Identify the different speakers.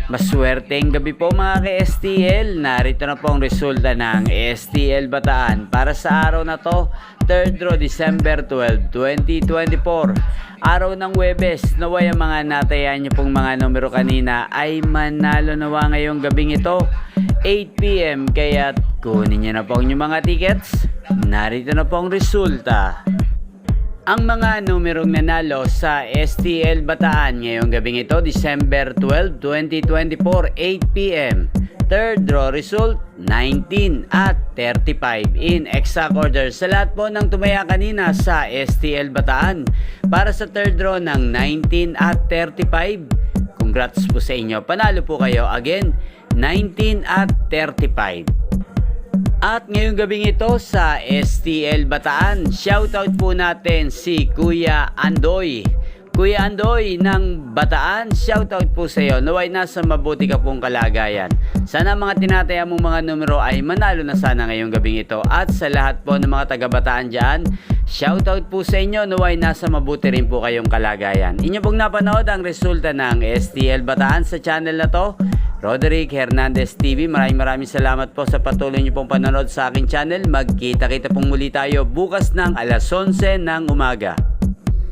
Speaker 1: Maswerteng gabi po mga ka-STL. Narito na po ang resulta ng STL Bataan para sa araw na to, 3rd draw December 12, 2024. Araw ng Huwebes, naway ang mga natayan nyo pong mga numero kanina ay manalo nawa ngayong gabing ito, 8 PM. Kaya kunin nyo na po ang inyong mga tickets. Narito na po ang resulta. Ang mga numerong nanalo sa STL Bataan ngayong gabing ito, December 12, 2024, 8 PM. Third draw result, 19 at 35 in exact order. Sa lahat po ng tumaya kanina sa STL Bataan para sa third draw ng 19 at 35, congrats po sa inyo. Panalo po kayo again, 19 at 35. At ngayong gabing ito sa STL Bataan, shoutout po natin si Kuya Andoy. Kuya Andoy ng Bataan, shoutout po sa iyo. Naway nasa mabuti ka pong kalagayan. Sana mga tinataya mong mga numero ay manalo na sana ngayong gabing ito. At sa lahat po ng mga taga Bataan dyan, shoutout po sa inyo. Naway nasa mabuti rin po kayong kalagayan. Inyo pong napanood ang resulta ng STL Bataan sa channel na to, Roderick Hernandez TV. Maraming salamat po sa patuloy niyo pong panonood sa aking channel. Magkita-kita pong muli tayo bukas ng alas 11 ng umaga.